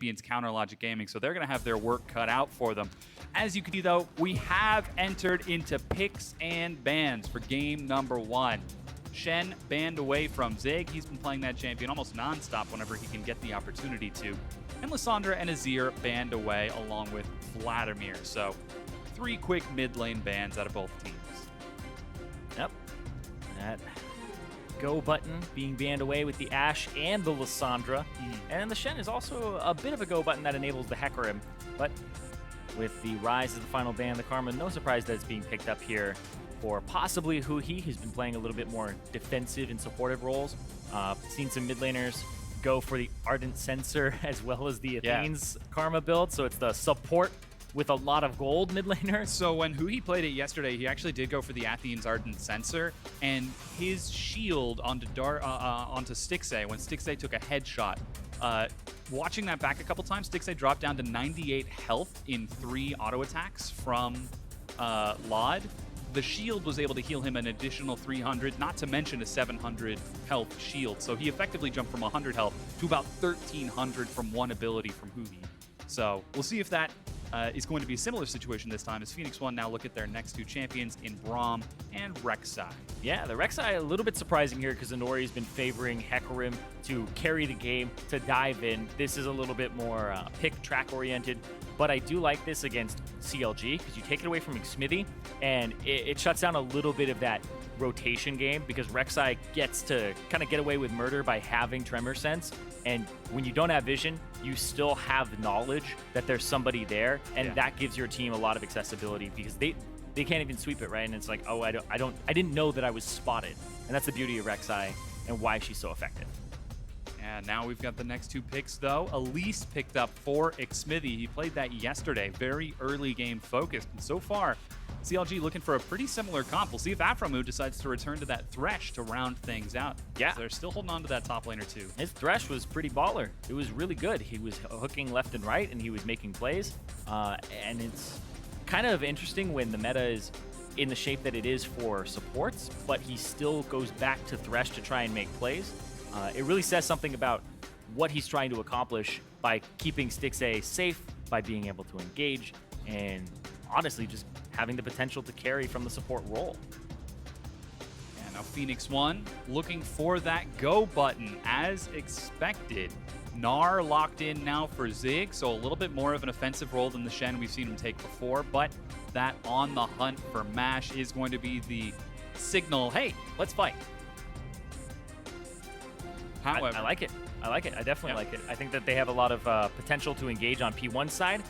champions, Counter Logic Gaming, so they're going to have their work cut out for them. As you can see, though, we have entered into picks and bans for game number 1. Shen banned away from Zig. He's been playing that champion almost non-stop whenever he can get the opportunity to. And Lissandra and Azir banned away along with Vladimir. So 3 quick mid lane bans out of both teams. Yep. That go button being banned away with the Ashe and the Lissandra. And the Shen is also a bit of a go button that enables the Hecarim. But with the rise of the final ban, the Karma, no surprise that it's being picked up here for possibly Huhi, who's been playing a little bit more defensive and supportive roles. Seen some mid laners go for the Ardent Sensor as well as the Athene's Karma build, so it's the support with a lot of gold mid laner. So when Huhi played it yesterday, he actually did go for the Athene's Ardent Sensor, and his shield onto Stixxay, when Stixxay took a headshot, watching that back a couple times, Stixxay dropped down to 98 health in 3 auto attacks from Laud. The shield was able to heal him an additional 300, not to mention a 700 health shield. So he effectively jumped from 100 health to about 1,300 from one ability from Huhi. So we'll see if that is going to be a similar situation this time, as Phoenix1 now look at their next 2 champions in Braum and Rek'Sai. Yeah, the Rek'Sai a little bit surprising here because Inori's been favoring Hecarim to carry the game, to dive in. This is a little bit more pick track oriented, but I do like this against CLG because you take it away from Xmithie and it shuts down a little bit of that rotation game because Rek'Sai gets to kind of get away with murder by having Tremor Sense. And when you don't have vision, you still have knowledge that there's somebody there, and that gives your team a lot of accessibility because they can't even sweep it, right? And it's like, oh, I didn't know that I was spotted, and that's the beauty of Rek'Sai and why she's so effective. And now we've got the next 2 picks, though. Elise picked up for Xmithie. He played that yesterday, very early game focused, and so far, CLG looking for a pretty similar comp. We'll see if Aphromoo decides to return to that Thresh to round things out. Yeah. So they're still holding on to that top laner too. His Thresh was pretty baller. It was really good. He was hooking left and right, and he was making plays. And it's kind of interesting when the meta is in the shape that it is for supports, but he still goes back to Thresh to try and make plays. It really says something about what he's trying to accomplish by keeping Stixxay safe, by being able to engage, and honestly just having the potential to carry from the support role. And now Phoenix1 looking for that go button as expected. Gnar locked in now for Zig, so a little bit more of an offensive role than the Shen we've seen him take before, but that on the hunt for Mash is going to be the signal, hey, let's fight. However, I like it. I like it. I definitely like it. I think that they have a lot of potential to engage on P1's side.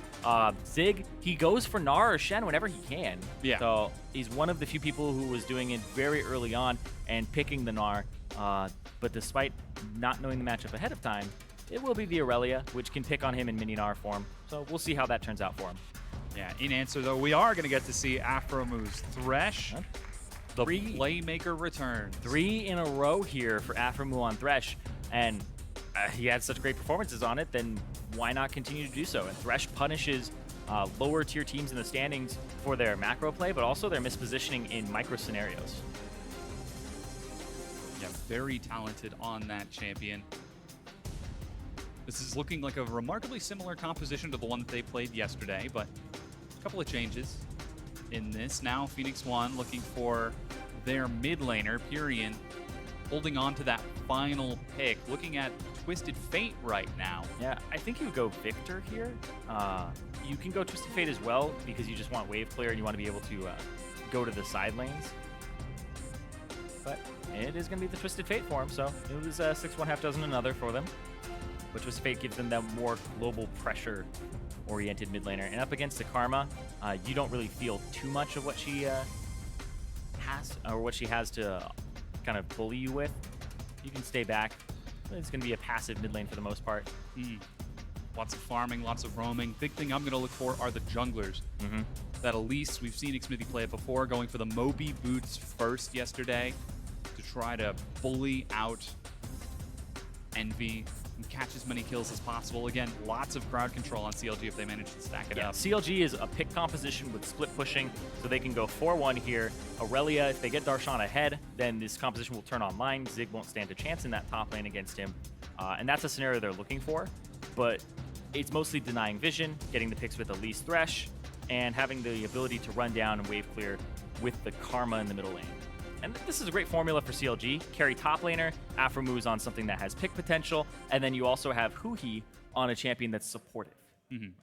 Zig, he goes for Gnar or Shen whenever he can. Yeah. So he's one of the few people who was doing it very early on and picking the Gnar. But despite not knowing the matchup ahead of time, it will be the Aurelia, which can pick on him in mini Gnar form. So we'll see how that turns out for him. Yeah, in answer, though, we are going to get to see Aphromoo's Thresh. The playmaker returns. 3 in a row here for Aphromoo on Thresh. And he had such great performances on it, then why not continue to do so? And Thresh punishes lower tier teams in the standings for their macro play, but also their mispositioning in micro scenarios. Yeah, very talented on that champion. This is looking like a remarkably similar composition to the one that they played yesterday, but a couple of changes in this. Now Phoenix1 looking for their mid laner, Pyrian, holding on to that final pick, looking at Twisted Fate right now. Yeah, I think you would go Victor here. You can go Twisted Fate as well because you just want wave clear and you want to be able to go to the side lanes. But it is going to be the Twisted Fate for him, so it was 6-1 half dozen another for them. But Twisted Fate gives them that more global pressure oriented mid laner. And up against the Karma, you don't really feel too much of what she has or what she has to kind of bully you with. You can stay back. It's going to be a passive mid lane for the most part. Lots of farming, lots of roaming. Big thing I'm going to look for are the junglers. That Elise, we've seen Xmithie play it before, going for the Moby boots first yesterday to try to bully out Envy and catch as many kills as possible. Again, lots of crowd control on CLG if they manage to stack it up. CLG is a pick composition with split pushing, so they can go 4-1 here. Aurelia, if they get Darshan ahead, then this composition will turn online. Zig won't stand a chance in that top lane against him. And that's a scenario they're looking for. But it's mostly denying vision, getting the picks with the least thresh, and having the ability to run down and wave clear with the Karma in the middle lane. And this is a great formula for CLG. Carry top laner, Aphromoo is on something that has pick potential, and then you also have Huhi on a champion that's supportive.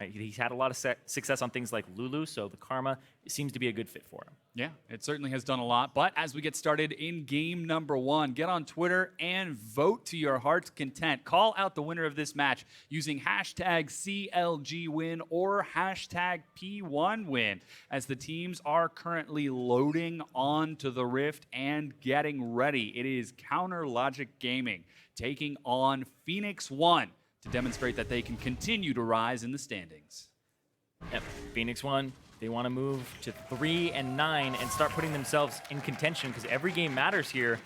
Right? He's had a lot of success on things like Lulu, so the Karma seems to be a good fit for him. Yeah, it certainly has done a lot. But as we get started in game number 1, get on Twitter and vote to your heart's content. Call out the winner of this match using hashtag CLGWin or hashtag P1Win, as the teams are currently loading onto the Rift and getting ready. It is Counter Logic Gaming taking on Phoenix1 to demonstrate that they can continue to rise in the standings. Yep, Phoenix1, they want to move to 3-9 and start putting themselves in contention because every game matters here.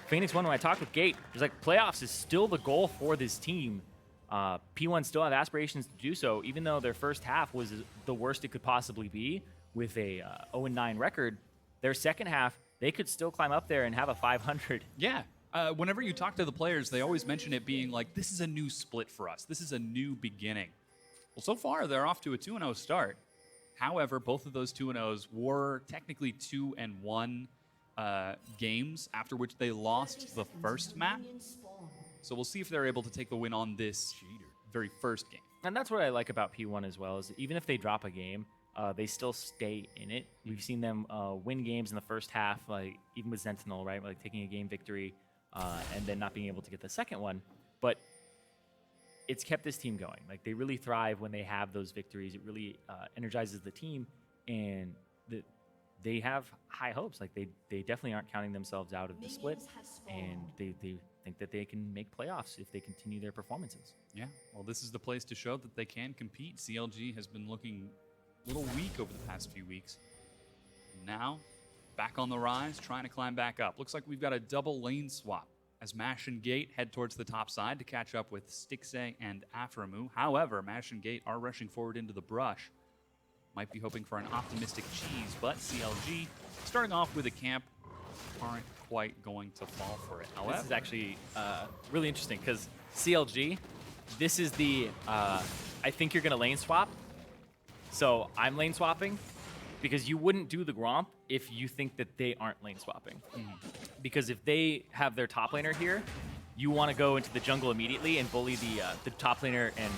Phoenix1, when I talked with Gate, it was like playoffs is still the goal for this team. P1 still have aspirations to do so, even though their first half was the worst it could possibly be with a 0-9 record. Their second half, they could still climb up there and have a 500. Yeah. Whenever you talk to the players, they always mention it being like, this is a new split for us. This is a new beginning. Well, so far, they're off to a 2-0 start. However, both of those 2-0s were technically 2-1 games, after which they lost the first map. So we'll see if they're able to take the win on this very first game. And that's what I like about P1 as well, is even if they drop a game, they still stay in it. We've seen them win games in the first half, like even with Sentinel, right? Like taking a game victory and then not being able to get the second one. But it's kept this team going. Like they really thrive when they have those victories. It really energizes the team, and they have high hopes. Like they definitely aren't counting themselves out of the split, and they think that they can make playoffs if they continue their performances. Yeah, well, this is the place to show that they can compete. CLG has been looking a little weak over the past few weeks. Now, back on the rise, trying to climb back up. Looks like we've got a double lane swap as Mash and Gate head towards the top side to catch up with Stixxay and Aphromoo. However, Mash and Gate are rushing forward into the brush. Might be hoping for an optimistic cheese, but CLG, starting off with a camp, aren't quite going to fall for it. However, this is actually really interesting because CLG, this is the, I think you're going to lane swap. So I'm lane swapping because you wouldn't do the Gromp if you think that they aren't lane swapping. Because if they have their top laner here, you want to go into the jungle immediately and bully the top laner and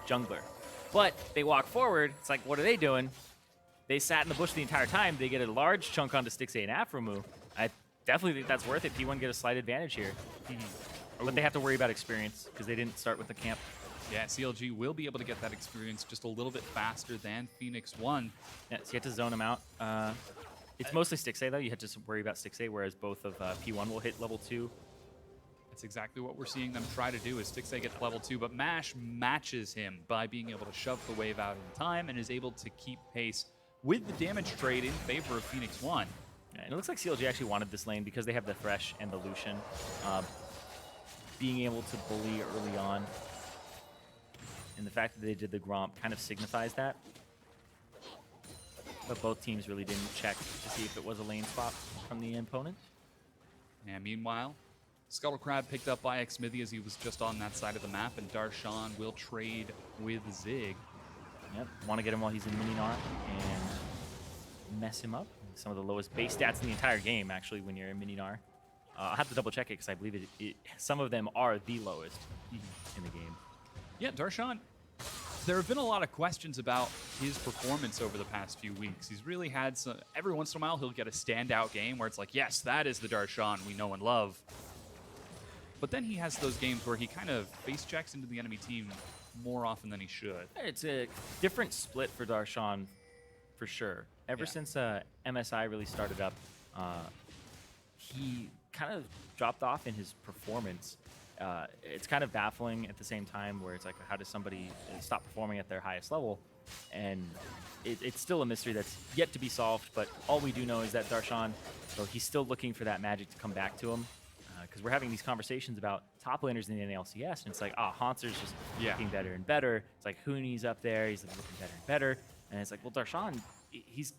jungler. But they walk forward, it's like, what are they doing? They sat in the bush the entire time. They get a large chunk onto Stixxay and Aphromoo. I definitely think that's worth it. P1 get a slight advantage here. But they have to worry about experience because they didn't start with the camp. Yeah, CLG will be able to get that experience just a little bit faster than Phoenix1. Yeah, so you have to zone them out. It's mostly Stixxay, though. You have to worry about Stixxay, whereas both of P1 will hit level 2. That's exactly what we're seeing them try to do, is Stixxay gets level 2, but Mash matches him by being able to shove the wave out in time and is able to keep pace with the damage trade in favor of Phoenix1. Yeah, and it looks like CLG actually wanted this lane because they have the Thresh and the Lucian. Being able to bully early on, and the fact that they did the Gromp kind of signifies that. But both teams really didn't check to see if it was a lane swap from the opponent. And meanwhile, Scuttle Crab picked up by Xmithy as he was just on that side of the map, and Darshan will trade with Zig. Yep, want to get him while he's in Mininar and mess him up. Some of the lowest base stats in the entire game, actually, when you're in Mininar. I'll have to double check it because I believe some of them are the lowest in the game. Yeah, Darshan, there have been a lot of questions about his performance over the past few weeks. He's really had some, every once in a while he'll get a standout game where it's like, yes, that is the Darshan we know and love. But then he has those games where he kind of face checks into the enemy team more often than he should. It's a different split for Darshan, for sure. Ever since MSI really started up, he kind of dropped off in his performance. It's kind of baffling at the same time, where it's like, how does somebody stop performing at their highest level? And it's still a mystery that's yet to be solved, but all we do know is that Darshan, so he's still looking for that magic to come back to him. Because we're having these conversations about top laners in the NA LCS, and it's like, Haunter's just looking better and better. It's like Huni's up there, he's looking better and better. And it's like, well, Darshan, he's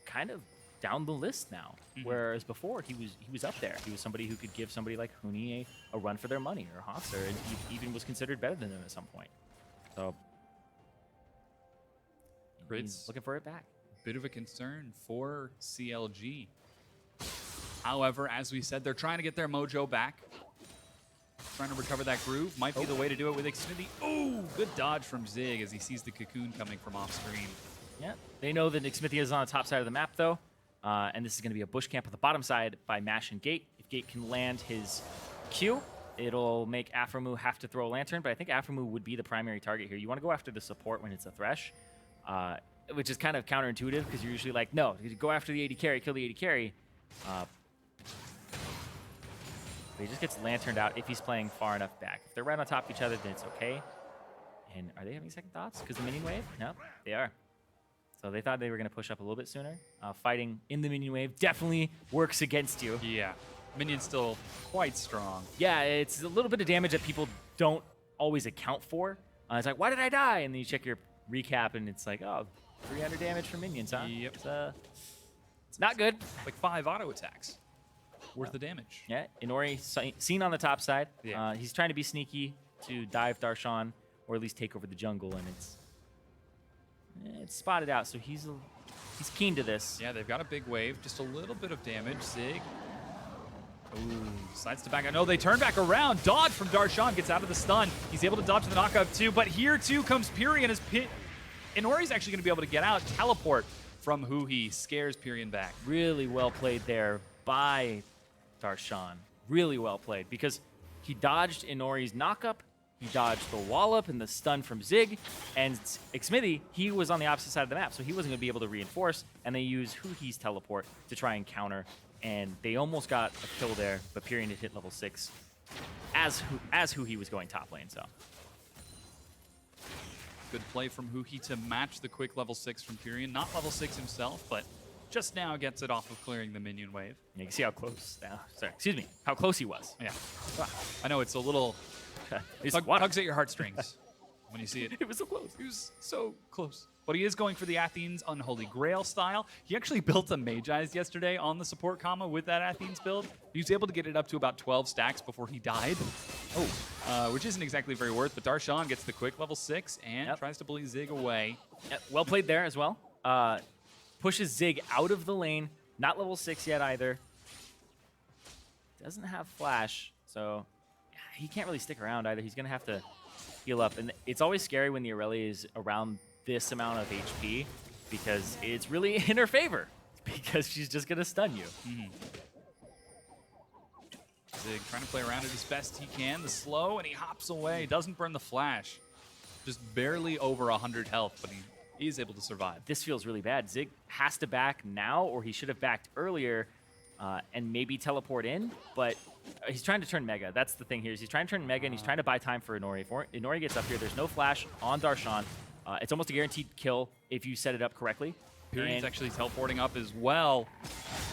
kind of down the list now. Whereas before, he was up there. He was somebody who could give somebody like Huni a run for their money, or Haunter, and he even was considered better than them at some point. So Crits. he's looking for it back. Bit of a concern for CLG. However, as we said, they're trying to get their mojo back. Trying to recover that groove. Might be the way to do it with Xfinity. Oh, good dodge from Zig as he sees the cocoon coming from off screen. Yeah, they know that Xmithia is on the top side of the map, though. And this is going to be a bush camp on the bottom side by Mash and Gate. If Gate can land his Q, it'll make Afromu have to throw a lantern, but I think Afromu would be the primary target here. You want to go after the support when it's a Thresh, which is kind of counterintuitive because you're usually like, no, you go after the AD carry, kill the AD carry. But he just gets lanterned out if he's playing far enough back. If they're right on top of each other, then it's okay. And are they having second thoughts because the minion wave? No, they are. So they thought they were going to push up a little bit sooner. Fighting in the minion wave definitely works against you. Yeah, minion's still quite strong. Yeah, it's a little bit of damage that people don't always account for. It's like, why did I die? And then you check your recap, and it's like, oh, 300 damage from minions, huh? Yep. It's not good. Like 5 auto attacks. Worth the damage. Yeah, Inori seen on the top side. Yeah. He's trying to be sneaky to dive Darshan, or at least take over the jungle, and it's spotted out, so he's keen to this. Yeah, they've got a big wave. Just a little bit of damage. Zig. Ooh, decides to back out. No, they turn back around. Dodge from Darshan gets out of the stun. He's able to dodge the knockup too, but here too comes Pyrian as Inori's actually going to be able to get out. Teleport from Huhi scares Pyrian back. Really well played there by Darshan. Really well played because he dodged Inori's knockup, he dodged the wallop and the stun from Zig, and Xmithie, he was on the opposite side of the map, so he wasn't going to be able to reinforce, and they used Huhi's teleport to try and counter, and they almost got a kill there, but Pyrian had hit level 6 as Huhi was going top lane, so. Good play from Huhi to match the quick level 6 from Pyrian. Not level 6 himself, but just now gets it off of clearing the minion wave. Yeah, you can see how close now. Sorry, excuse me, how close he was. Yeah. I know it's a little tugs at your heartstrings when you see it. It was so close. He was so close. But he is going for the Athens Unholy Grail style. He actually built a Mage Eyes yesterday on the support comma with that Athens build. He was able to get it up to about 12 stacks before he died. Which isn't exactly very worth, but Darshan gets the quick level 6 and tries to bully Zig away. Yep. Well played there as well. Pushes Zig out of the lane. Not level 6 yet either. Doesn't have flash, so he can't really stick around either. He's going to have to heal up. And it's always scary when the Aurelia is around this amount of HP because it's really in her favor because she's just going to stun you. Zig trying to play around it as best he can. The slow, and he hops away. Doesn't burn the flash. Just barely over 100 health, but he is able to survive. This feels really bad. Zig has to back now, or he should have backed earlier and maybe teleport in, but he's trying to turn Mega. That's the thing here. Is he's trying to turn Mega, and he's trying to buy time for Inori. If Inori gets up here, there's no flash on Darshan. It's almost a guaranteed kill if you set it up correctly. Pyrian's actually teleporting up as well.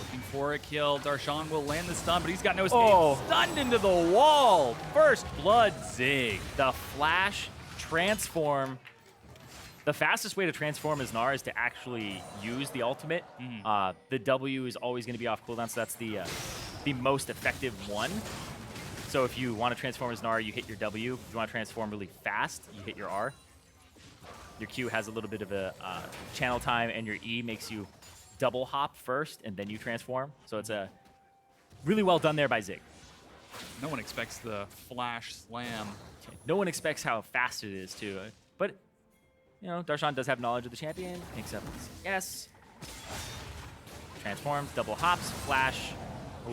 Looking for a kill. Darshan will land the stun, but he's got no escape. Stunned into the wall. First blood, Zig. The flash transform. The fastest way to transform as Gnar is to actually use the ultimate. The W is always going to be off cooldown, so that's the most effective one. So if you want to transform as Gnar, you hit your W. If you want to transform really fast, you hit your R. Your Q has a little bit of a channel time, and your E makes you double hop first, and then you transform. So it's a really well done there by Zig. No one expects the flash slam. No one expects how fast it is, too. But, you know, Darshan does have knowledge of the champion. Picks up his yes. Transforms, double hops, flash,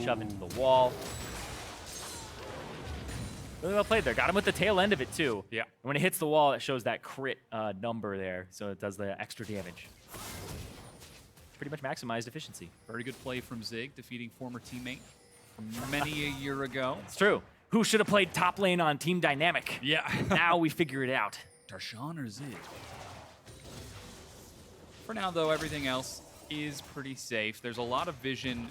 shove into the wall. Really well played there. Got him with the tail end of it, too. Yeah. And when it hits the wall, it shows that crit number there, so it does the extra damage. Pretty much maximized efficiency. Very good play from Zig, defeating former teammate from many a year ago. It's true. Who should have played top lane on Team Dynamic? Yeah. Now we figure it out. Darshan or Zig? For now, though, everything else is pretty safe. There's a lot of vision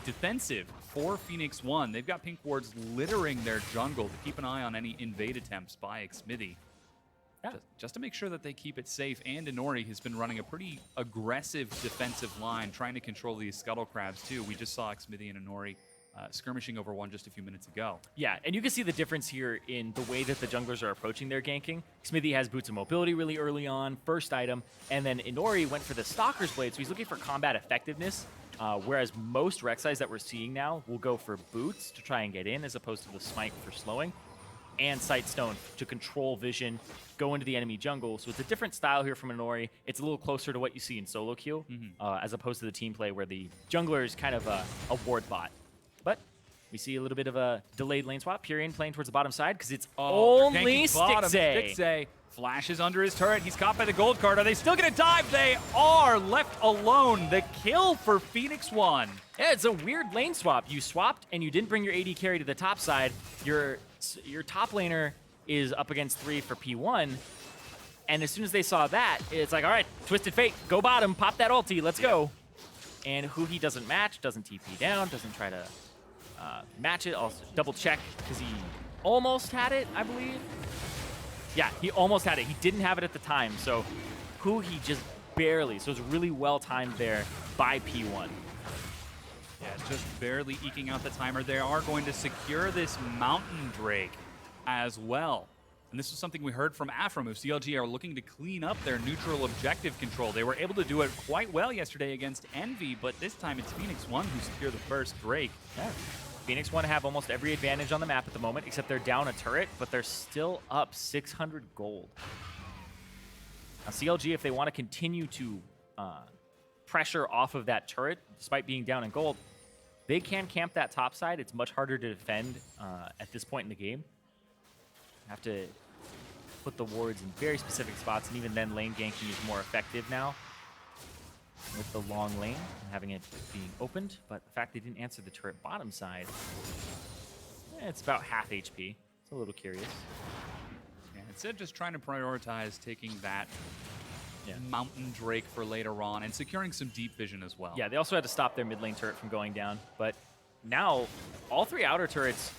defensive for Phoenix1. They've got pink wards littering their jungle to keep an eye on any invade attempts by Xmithie. Yeah. Just to make sure that they keep it safe. And Inori has been running a pretty aggressive defensive line, trying to control these scuttle crabs, too. We just saw Xmithie and Inori skirmishing over one just a few minutes ago. Yeah, and you can see the difference here in the way that the junglers are approaching their ganking. Smithy has Boots of Mobility really early on, first item, and then Inori went for the Stalker's Blade, so he's looking for combat effectiveness, whereas most Rek'Sais that we're seeing now will go for Boots to try and get in, as opposed to the Smite for slowing, and Sightstone to control vision, go into the enemy jungle. So it's a different style here from Inori. It's a little closer to what you see in solo queue, as opposed to the team play where the jungler is kind of a ward bot. But we see a little bit of a delayed lane swap. Purian playing towards the bottom side because it's only Stixxay. Stixxay flashes under his turret. He's caught by the gold card. Are they still going to dive? They are left alone. The kill for Phoenix1. Yeah, it's a weird lane swap. You swapped and you didn't bring your AD carry to the top side. Your top laner is up against 3 for P1. And as soon as they saw that, it's like, all right, Twisted Fate, go bottom, pop that ulti, let's go. And Huhi doesn't match, doesn't TP down, doesn't try to match it. Also double check because he almost had it, I believe. Yeah, he almost had it. He didn't have it at the time, so Huhi just barely. So it's really well timed there by P1. Yeah, just barely eking out the timer. They are going to secure this Mountain Drake as well. And this is something we heard from Afram, who CLG are looking to clean up their neutral objective control. They were able to do it quite well yesterday against Envy, but this time it's Phoenix1 who secure the first Drake. Yeah. Phoenix1 have almost every advantage on the map at the moment, except they're down a turret, but they're still up 600 gold. Now CLG, if they want to continue to pressure off of that turret, despite being down in gold, they can camp that top side. It's much harder to defend at this point in the game. Have to put the wards in very specific spots, and even then lane ganking is more effective now with the long lane and having it being opened. But the fact they didn't answer the turret bottom side, it's about half HP. It's a little curious. Yeah, instead of just trying to prioritize taking that Mountain Drake for later on and securing some deep vision as well. Yeah, they also had to stop their mid lane turret from going down. But now all 3 outer turrets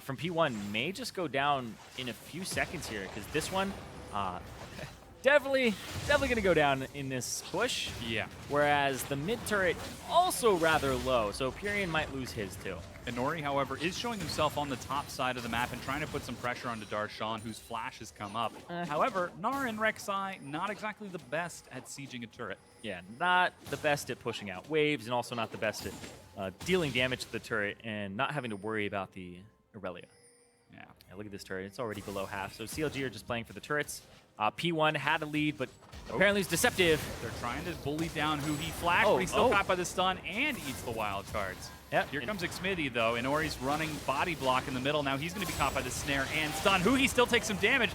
from P1 may just go down in a few seconds here, because this one definitely going to go down in this push. Yeah. Whereas the mid turret also rather low, so Purian might lose his too. Inori, however, is showing himself on the top side of the map and trying to put some pressure onto Darshan, whose flash has come up. However, Gnar and Rek'Sai not exactly the best at sieging a turret. Yeah, not the best at pushing out waves, and also not the best at dealing damage to the turret and not having to worry about the Aurelia. Yeah, look at this turret. It's already below half. So CLG are just playing for the turrets. P1 had a lead, but apparently it's deceptive. They're trying to bully down who he flashed, but he's still caught by the stun and eats the wild cards. Yep. Here comes Xmithie, though. Inori's running body block in the middle. Now he's going to be caught by the snare and stun. Who he still takes some damage.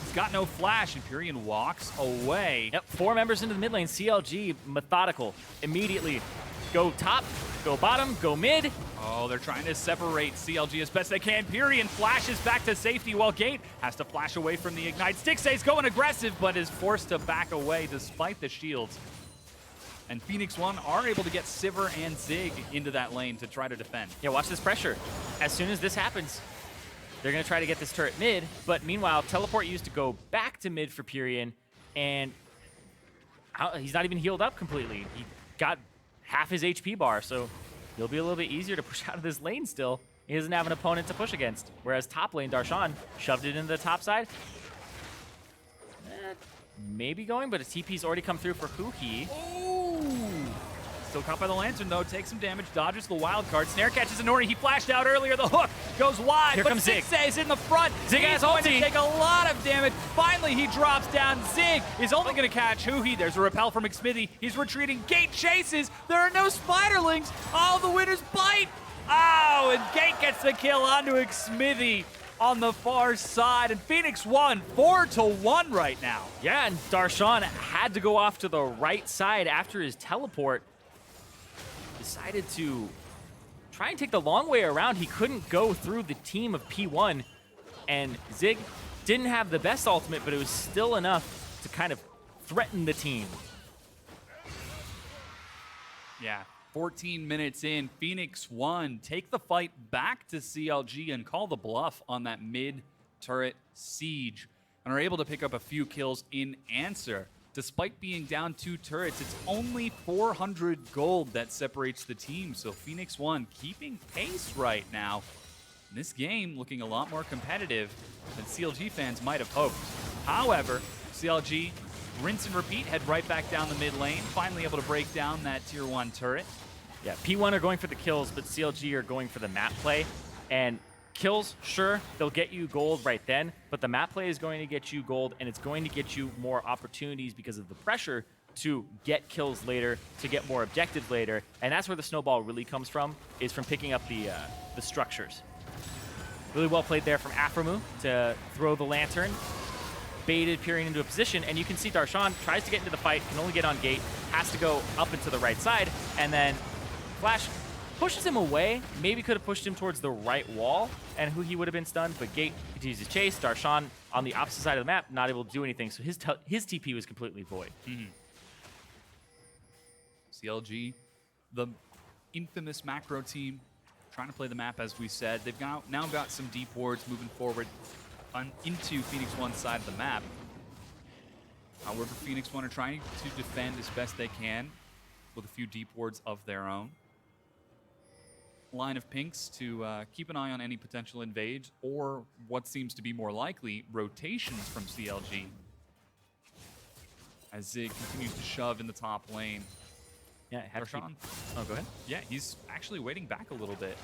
He's got no flash, and Purian walks away. Yep, 4 members into the mid lane. CLG, methodical. Immediately go top, go bottom, go mid. Oh, they're trying to separate CLG as best they can. Purian flashes back to safety while Gate has to flash away from the Ignite. Stixxay's going aggressive, but is forced to back away despite the shields. And Phoenix1 are able to get Sivir and Zig into that lane to try to defend. Yeah, watch this pressure. As soon as this happens, they're going to try to get this turret mid, but meanwhile, teleport used to go back to mid for Purian, and he's not even healed up completely. He got half his HP bar, so it'll be a little bit easier to push out of this lane still. He doesn't have an opponent to push against, whereas top lane, Darshan, shoved it into the top side. Maybe going, but his TP's already come through for Huhi. Still caught by the Lantern, though. Takes some damage, dodges the wild card. Snare catches Inori. He flashed out earlier. The hook goes wide. Here comes Zig. Stixxay's in the front. Zig has going ulti. to take a lot of damage. Finally, he drops down. Zig is only going to catch Huhi. There's a repel from Xmithie. He's retreating. Gate chases. There are no spiderlings. Oh, the winners bite. Oh, and Gate gets the kill onto Xmithie on the far side. And Phoenix1, 4-1 right now. Yeah, and Darshan had to go off to the right side after his teleport. Decided to try and take the long way around. He couldn't go through the team of P1, and Zig didn't have the best ultimate, but it was still enough to kind of threaten the team. Yeah, 14 minutes in, Phoenix1 take the fight back to CLG and call the bluff on that mid-turret siege, and are able to pick up a few kills in answer. despite being down 2 turrets, it's only 400 gold that separates the team. So Phoenix1 keeping pace right now. This game looking a lot more competitive than CLG fans might have hoped. However, CLG, rinse and repeat, head right back down the mid lane, finally able to break down that tier 1 turret. Yeah, P1 are going for the kills, but CLG are going for the map play. And kills, sure, they'll get you gold right then, but the map play is going to get you gold, and it's going to get you more opportunities because of the pressure to get kills later, to get more objectives later, and that's where the snowball really comes from, is from picking up the structures. Really well played there from Aframu to throw the lantern, baited Pyrian into a position, and you can see Darshan tries to get into the fight, can only get on gate, has to go up into the right side, and then Flash pushes him away, maybe could have pushed him towards the right wall, and who he would have been stunned, but Gate continues to chase. Darshan on the opposite side of the map, not able to do anything, so his TP was completely void. CLG, the infamous macro team, trying to play the map as we said. They've now got some deep wards moving forward into Phoenix1's side of the map. However, Phoenix1 are trying to defend as best they can with a few deep wards of their own. Line of pinks to keep an eye on any potential invades or what seems to be more likely, rotations from CLG. As Zig continues to shove in the top lane. Yeah, Darshan. Oh, go ahead. Yeah, he's actually waiting back a little bit.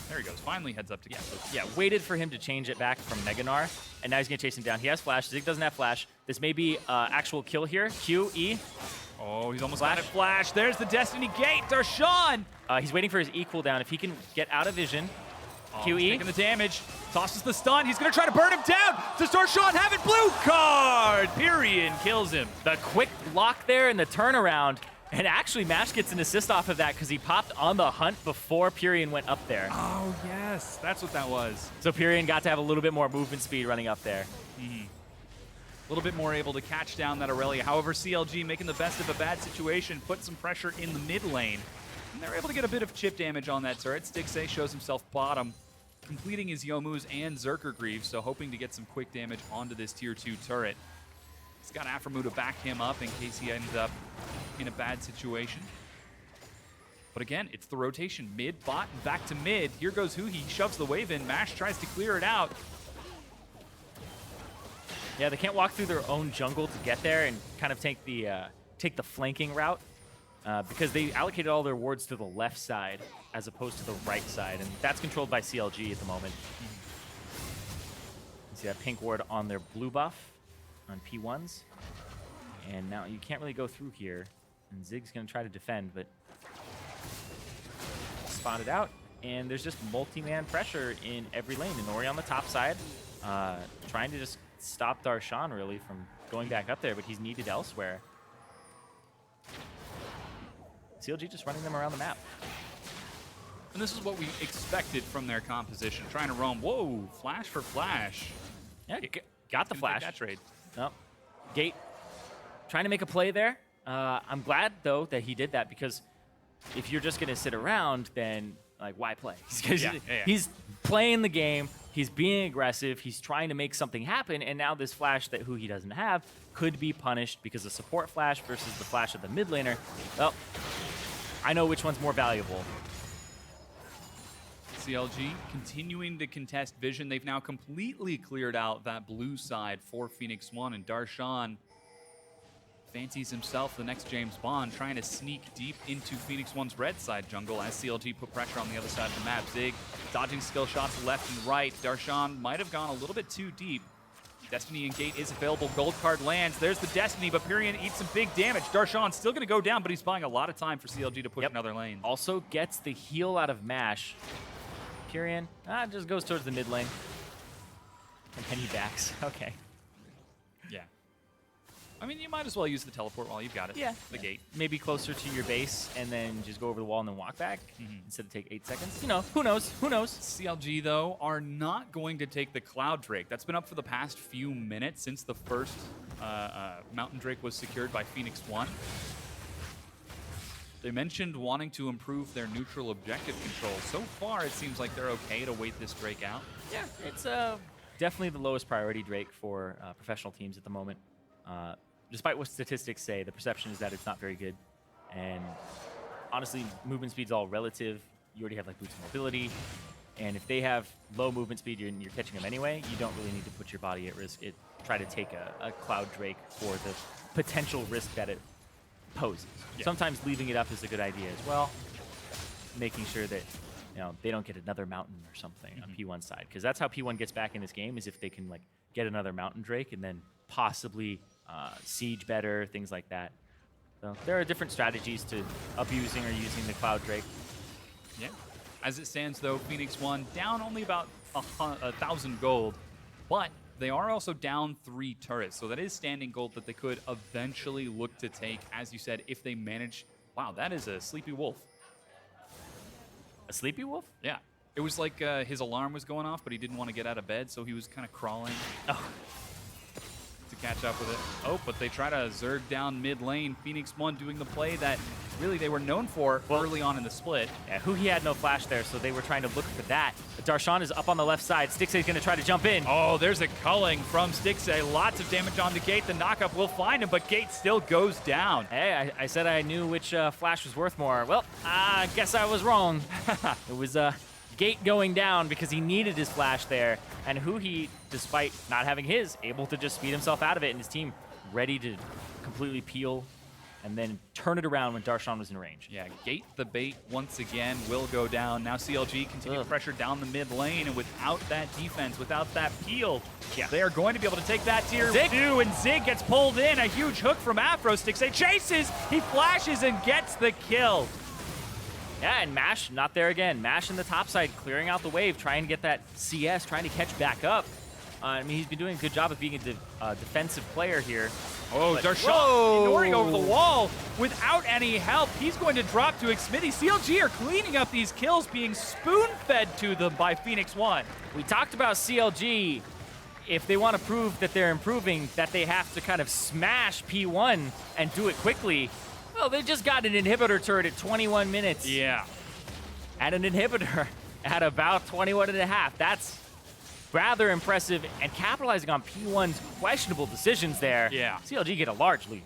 There he goes. Finally heads up to get Yeah, waited for him to change it back from Meganar, and now he's going to chase him down. He has flash. Zig doesn't have flash. This may be actual kill here. Q, E. Oh, he's almost got it. Flash. There's the Destiny Gate. Darshan! He's waiting for his E cooldown. If he can get out of vision. QE. Taking the damage. Tosses the stun. He's going to try to burn him down. Does Darshan have it? Blue card! Pyrian kills him. The quick lock there and the turnaround. And actually, Mash gets an assist off of that because he popped on the hunt before Pyrian went up there. Oh, yes. That's what that was. So Pyrian got to have a little bit more movement speed running up there. A little bit more able to catch down that Aurelia. However, CLG making the best of a bad situation, put some pressure in the mid lane. And they're able to get a bit of chip damage on that turret. Stixxay shows himself bottom, completing his Youmu's and Zerker Greaves, so hoping to get some quick damage onto this tier 2 turret. He's got Aframu to back him up in case he ends up in a bad situation. But again, it's the rotation. Mid, bot, back to mid. Here goes Huhi. He shoves the wave in. Mash tries to clear it out. Yeah, they can't walk through their own jungle to get there and kind of take the flanking route because they allocated all their wards to the left side as opposed to the right side, and that's controlled by CLG at the moment. You see that pink ward on their blue buff on P1s, and now you can't really go through here, and Zig's going to try to defend, but spotted out, and there's just multi-man pressure in every lane. And Nori on the top side, trying to just stop Darshan really from going back up there, but he's needed elsewhere. CLG just running them around the map. And this is what we expected from their composition. Trying to roam. Whoa, flash for flash. Yeah, got the flash. That trade. No. Gate trying to make a play there. I'm glad, though, that he did that, because if you're just going to sit around, then like, why play? He's playing the game. He's being aggressive. He's trying to make something happen. And now this flash that who he doesn't have could be punished because the support flash versus the flash of the mid laner. Well, I know which one's more valuable. CLG continuing to contest vision. They've now completely cleared out that blue side for Phoenix1, and Darshan fancies himself the next James Bond, trying to sneak deep into Phoenix1's red side jungle as CLG put pressure on the other side of the map. Zig dodging skill shots left and right. Darshan might have gone a little bit too deep. Destiny and Gate is available. Gold card lands. There's the Destiny, but Pyrian eats some big damage. Darshan's still going to go down, but he's buying a lot of time for CLG to push another lane. Also gets the heal out of Mash. Pyrian just goes towards the mid lane. And then he backs. Okay. Yeah. I mean, you might as well use the teleport while you've got it. Yeah. The gate. Maybe closer to your base and then just go over the wall and then walk back instead of take 8 seconds. You know, who knows? Who knows? CLG, though, are not going to take the Cloud Drake. That's been up for the past few minutes since the first Mountain Drake was secured by Phoenix1. They mentioned wanting to improve their neutral objective control. So far, it seems like they're okay to wait this Drake out. Yeah, it's definitely the lowest priority Drake for professional teams at the moment. despite what statistics say, the perception is that it's not very good. And honestly, movement speed's all relative. You already have like boots of mobility. And if they have low movement speed and you're catching them anyway, you don't really need to put your body at risk. Try to take a Cloud Drake for the potential risk that it poses. Yeah. Sometimes leaving it up is a good idea as well. Making sure that they don't get another mountain or something on P1's side. Because that's how P1 gets back in this game, is if they can like get another mountain Drake and then possibly siege better, things like that. So there are different strategies to abusing or using the Cloud Drake. Yeah. As it stands, though, Phoenix1 down only about 1,000 gold, but they are also down 3 turrets, so that is standing gold that they could eventually look to take, as you said, if they manage. Wow, that is a sleepy wolf. A sleepy wolf? Yeah. It was like his alarm was going off, but he didn't want to get out of bed, so he was kind of crawling to catch up with it. Oh, but they try to Zerg down mid lane. Phoenix1 doing the play that really they were known for early on in the split. Yeah, he had no flash there, so they were trying to look for that. Darshan is up on the left side. Stixxay's going to try to jump in. Oh, there's a culling from Stixxay. Lots of damage on the Gate. The knockup will find him, but Gate still goes down. Hey, I said I knew which flash was worth more. Well, I guess I was wrong. It was Gate going down because he needed his flash there, and he, despite not having his, able to just speed himself out of it, and his team ready to completely peel and then turn it around when Darshan was in range. Yeah, Gate the bait once again will go down. Now CLG continue pressure down the mid lane, and without that defense, without that peel, they are going to be able to take that tier 2, and Zig gets pulled in. A huge hook from Afro. Stixxay chases, he flashes and gets the kill. Yeah, and Mash not there again. Mash in the top side, clearing out the wave, trying to get that CS, trying to catch back up. I mean, he's been doing a good job of being a defensive player here. Oh, Darshan ignoring over the wall without any help. He's going to drop to Xmithy. CLG are cleaning up these kills, being spoon-fed to them by Phoenix1. We talked about CLG. If they want to prove that they're improving, that they have to kind of smash P1 and do it quickly. Well, they just got an inhibitor turret at 21 minutes. Yeah. And an inhibitor at about 21.5. That's rather impressive, and capitalizing on P1's questionable decisions there. Yeah. CLG get a large lead.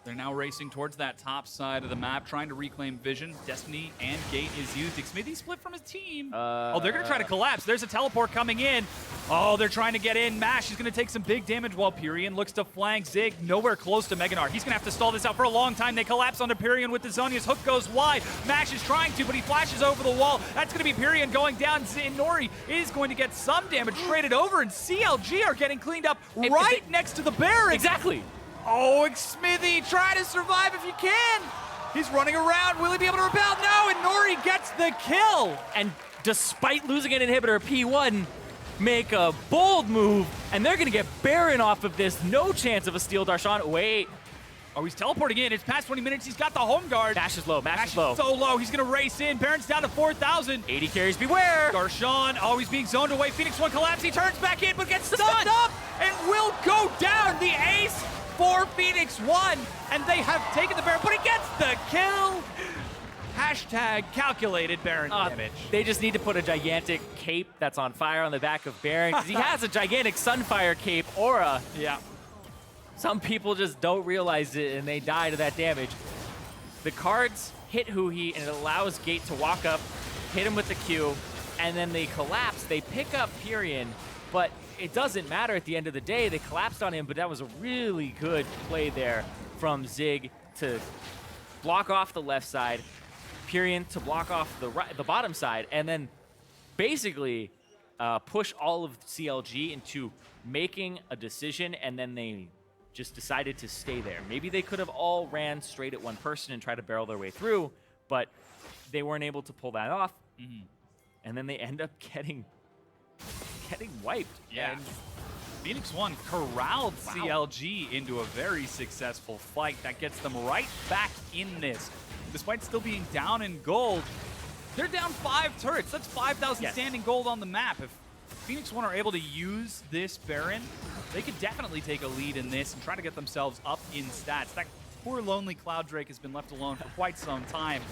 They're now racing towards that top side of the map, trying to reclaim vision. Destiny and Gate is used. Xmithy split from his team. Oh, they're going to try to collapse. There's a teleport coming in. Oh, they're trying to get in. Mash is going to take some big damage while Pyrion looks to flank Zig. Nowhere close to Meganar. He's going to have to stall this out for a long time. They collapse onto Pyrion with the Zhonya's hook goes wide. Mash is trying to, but he flashes over the wall. That's going to be Pyrion going down. Nori is going to get some damage traded over, and CLG are getting cleaned up right next to the Baron. Exactly. Oh, Xmithy, try to survive if you can. He's running around. Will he be able to repel? No, and Nori gets the kill. And despite losing an inhibitor, P1 make a bold move, and they're going to get Baron off of this. No chance of a steal. Darshan, wait. Oh, he's teleporting in. It's past 20 minutes. He's got the home guard. Mash is low. Mash is low. So low. He's going to race in. Baron's down to 4,000. 80 carries, beware. Darshan, oh, he's being zoned away. Phoenix1 collapse. He turns back in, but gets stunned up and will go down. The ace for Phoenix1, and they have taken the Baron, but he gets the kill. Hashtag calculated Baron damage. They just need to put a gigantic cape that's on fire on the back of Baron, because he has a gigantic Sunfire cape aura. Yeah. Some people just don't realize it, and they die to that damage. The cards hit Huhi, and it allows Gate to walk up, hit him with the Q, and then they collapse. They pick up Pyrion, but it doesn't matter at the end of the day. They collapsed on him, but that was a really good play there from Zig to block off the left side, Pyrion to block off the bottom side, and then basically push all of CLG into making a decision, and then they just decided to stay there. Maybe they could have all ran straight at one person and tried to barrel their way through, but they weren't able to pull that off, and then they end up getting wiped. Yeah. And Phoenix1 corralled CLG into a very successful fight that gets them right back in this. Despite still being down in gold, they're down 5 turrets. That's 5,000 standing gold on the map. If Phoenix1 are able to use this Baron, they could definitely take a lead in this and try to get themselves up in stats. That poor lonely Cloud Drake has been left alone for quite some time.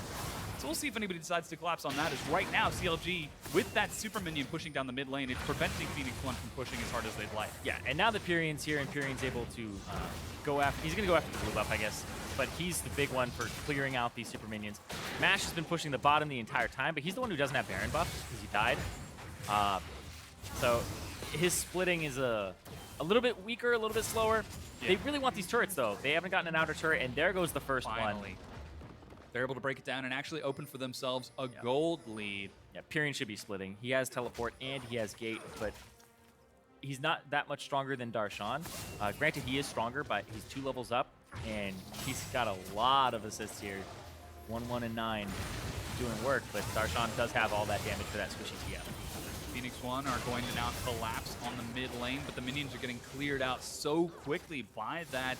So we'll see if anybody decides to collapse on that. As right now, CLG, with that super minion pushing down the mid lane, it's preventing Phoenix1 from pushing as hard as they'd like. Yeah, and now the Pyrian's here, and Pyrian's able to go after... He's going to go after the blue buff, I guess. But he's the big one for clearing out these super minions. Mash has been pushing the bottom the entire time, but he's the one who doesn't have Baron buff because he died. So his splitting is a little bit weaker, a little bit slower. Yeah. They really want these turrets, though. They haven't gotten an outer turret, and there goes the first one. They're able to break it down and actually open for themselves a gold lead. Yeah, Pyrian should be splitting. He has teleport and he has gate, but he's not that much stronger than Darshan. Granted, he is stronger, but he's 2 levels up, and he's got a lot of assists here. 1, 1, and 9 doing work, but Darshan does have all that damage for that squishy TF. Phoenix1 are going to now collapse on the mid lane, but the minions are getting cleared out so quickly by that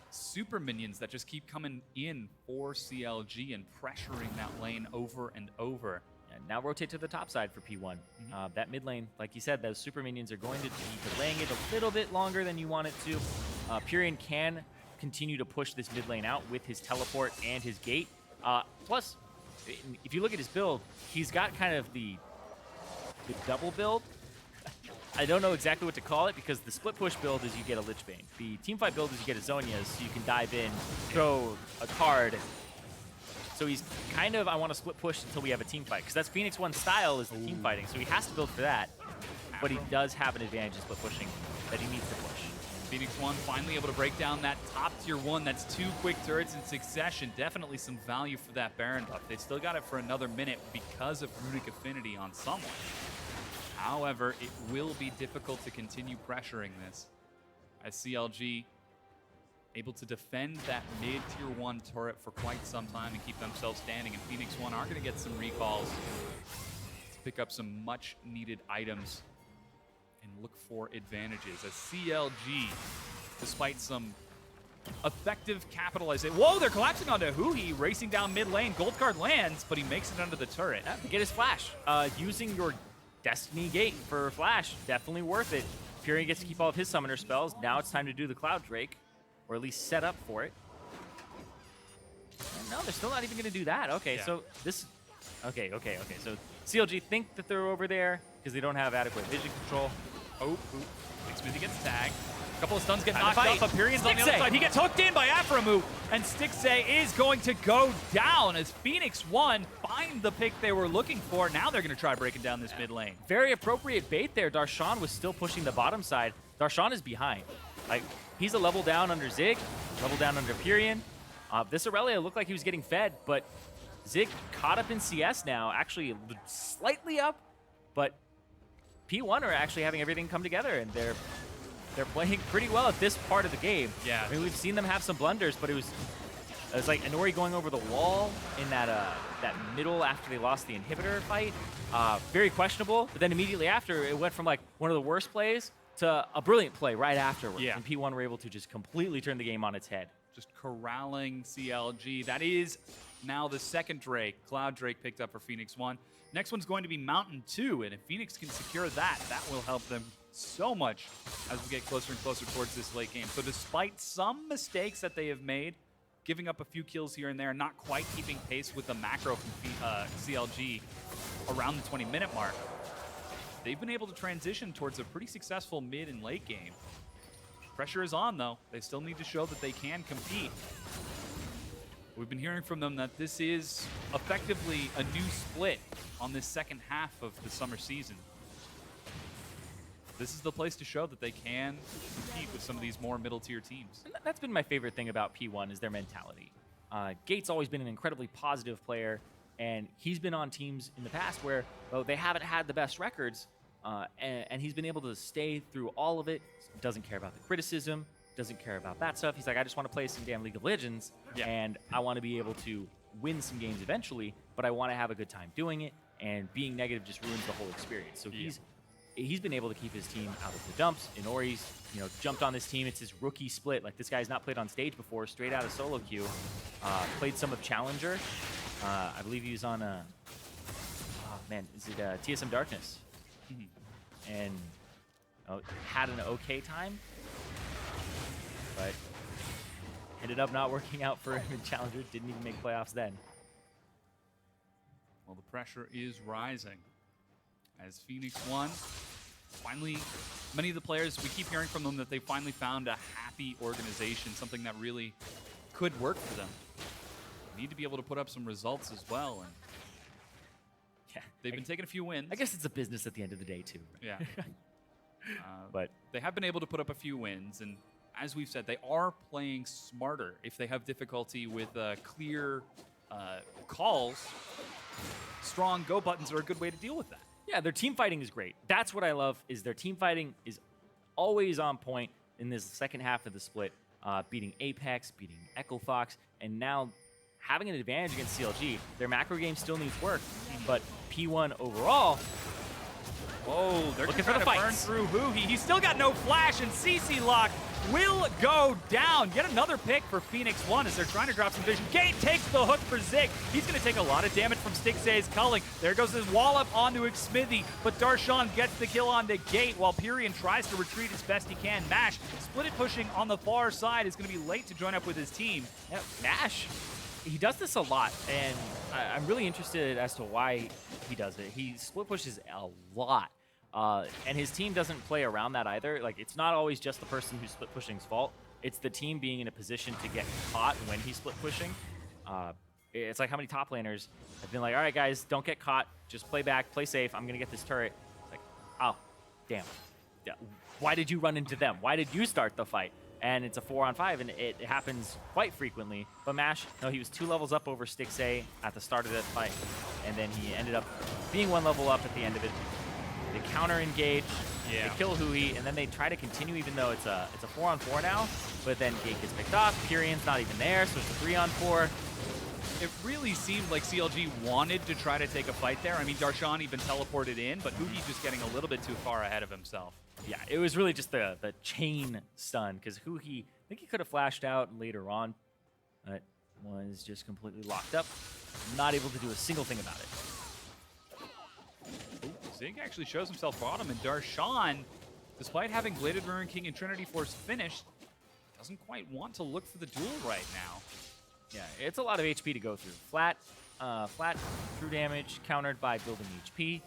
super minions that just keep coming in for CLG and pressuring that lane over and over. And now rotate to the top side for P1. That mid lane, like you said, those super minions are going to be delaying it a little bit longer than you want it to. Pyrian can continue to push this mid lane out with his teleport and his gate. Plus, if you look at his build, he's got kind of the double build. I don't know exactly what to call it because the split push build is you get a Lich Bane. The teamfight build is you get a Zhonya's, so you can dive in, throw a card. So he's kind of, I want to split push until we have a team fight, because that's Phoenix1's style is the team fighting, so he has to build for that. But he does have an advantage in split pushing that he needs to push. Phoenix1 finally able to break down that top tier 1. That's 2 quick turrets in succession. Definitely some value for that Baron buff. They still got it for another minute because of Runic Affinity on someone. However, it will be difficult to continue pressuring this, as CLG able to defend that mid-tier 1 turret for quite some time and keep themselves standing, and Phoenix1 are going to get some recalls to pick up some much-needed items and look for advantages, as CLG, despite some effective capitalization... Whoa, they're collapsing onto Huhi, racing down mid lane. Gold card lands, but he makes it under the turret. Yeah, get his flash. Using your Destiny Gate for flash, definitely worth it. Pyrian gets to keep all of his summoner spells. Now it's time to do the Cloud Drake, or at least set up for it. And no, they're still not even going to do that. Okay, yeah. So this... Okay. So CLG think that they're over there because they don't have adequate vision control. Oh, Smizzy gets tagged. A couple of stuns get knocked off, but Pyrian's on the other side. He gets hooked in by Aphromoo, and Stixxay is going to go down as Phoenix1 find the pick they were looking for. Now they're going to try breaking down this mid lane. Very appropriate bait there. Darshan was still pushing the bottom side. Darshan is behind. Like, he's a level down under Zig, level down under Pyrian. This Aurelia looked like he was getting fed, but Zig caught up in CS now, actually slightly up, but P1 are actually having everything come together, and they're playing pretty well at this part of the game. Yeah. I mean, we've seen them have some blunders, but it was like Inori going over the wall in that middle after they lost the inhibitor fight. Very questionable, but then immediately after, it went from like one of the worst plays to a brilliant play right afterwards. Yeah. And P1 were able to just completely turn the game on its head. Just corralling CLG. That is now the second Drake. Cloud Drake picked up for Phoenix1. Next one's going to be Mountain 2, and if Phoenix can secure that, that will help them so much as we get closer and closer towards this late game. So despite some mistakes that they have made, giving up a few kills here and there, not quite keeping pace with the macro from CLG around the 20-minute mark, they've been able to transition towards a pretty successful mid and late game. Pressure is on, though. They still need to show that they can compete. We've been hearing from them that this is effectively a new split on this second half of the summer season. This is the place to show that they can compete with some of these more middle-tier teams. And that's been my favorite thing about P1 is their mentality. Gate's always been an incredibly positive player, and he's been on teams in the past where they haven't had the best records, and he's been able to stay through all of it, doesn't care about the criticism, doesn't care about that stuff. He's like, I just want to play some damn League of Legends, and I want to be able to win some games eventually, but I want to have a good time doing it, and being negative just ruins the whole experience. So he's been able to keep his team out of the dumps. Inori's, jumped on this team. It's his rookie split. Like, this guy's not played on stage before, straight out of solo queue. Played some of Challenger. I believe he was on is it TSM Darkness? And had an okay time, but ended up not working out for him in Challenger. Didn't even make playoffs then. Well, the pressure is rising as Phoenix1 finally, many of the players, we keep hearing from them that they finally found a happy organization, something that really could work for them. They need to be able to put up some results as well. And yeah, they've been taking a few wins. I guess it's a business at the end of the day, too. Yeah. But they have been able to put up a few wins. And as we've said, they are playing smarter. If they have difficulty with clear calls, strong go buttons are a good way to deal with that. Yeah, their team fighting is great. That's what I love, is their team fighting is always on point in this second half of the split, beating Apex, beating Echo Fox, and now having an advantage against CLG. Their macro game still needs work, but P1 overall, whoa, they're looking trying for the to burn fights. through Huhi. He's still got no flash, and CC Lock will go down. Yet another pick for Phoenix1 as they're trying to drop some vision. Gate takes the hook for Zig. He's going to take a lot of damage from Stixay's culling. There goes his wallop onto Xmithy, but Darshan gets the kill on the Gate while Pyrian tries to retreat as best he can. Mash, split it pushing on the far side, is going to be late to join up with his team. Yeah, Mash, he does this a lot, and I'm really interested as to why he does it. He split pushes a lot. And his team doesn't play around that either. Like, it's not always just the person who's split pushing's fault. It's the team being in a position to get caught when he's split pushing. It's like how many top laners have been like, all right, guys, don't get caught. Just play back, play safe. I'm going to get this turret. It's like, oh, damn. Yeah. Why did you run into them? Why did you start the fight? And it's a 4-on-5, and it happens quite frequently. But Mash, no, he was 2 levels up over Stixay at the start of that fight. And then he ended up being 1 level up at the end of it. They counter-engage, they kill Huhi, and then they try to continue even though it's a 4-on-4 now, but then Gate gets picked off, Pyrian's not even there, so it's a 3-on-4. It really seemed like CLG wanted to try to take a fight there. I mean, Darshan even teleported in, but Huhi just getting a little bit too far ahead of himself. Yeah, it was really just the chain stun, because Huhi, I think he could have flashed out later on, but was just completely locked up, not able to do a single thing about it. Zig actually shows himself bottom, and Darshan, despite having Bladed Ruin King and Trinity Force finished, doesn't quite want to look for the duel right now. Yeah, it's a lot of HP to go through. Flat true damage countered by building HP.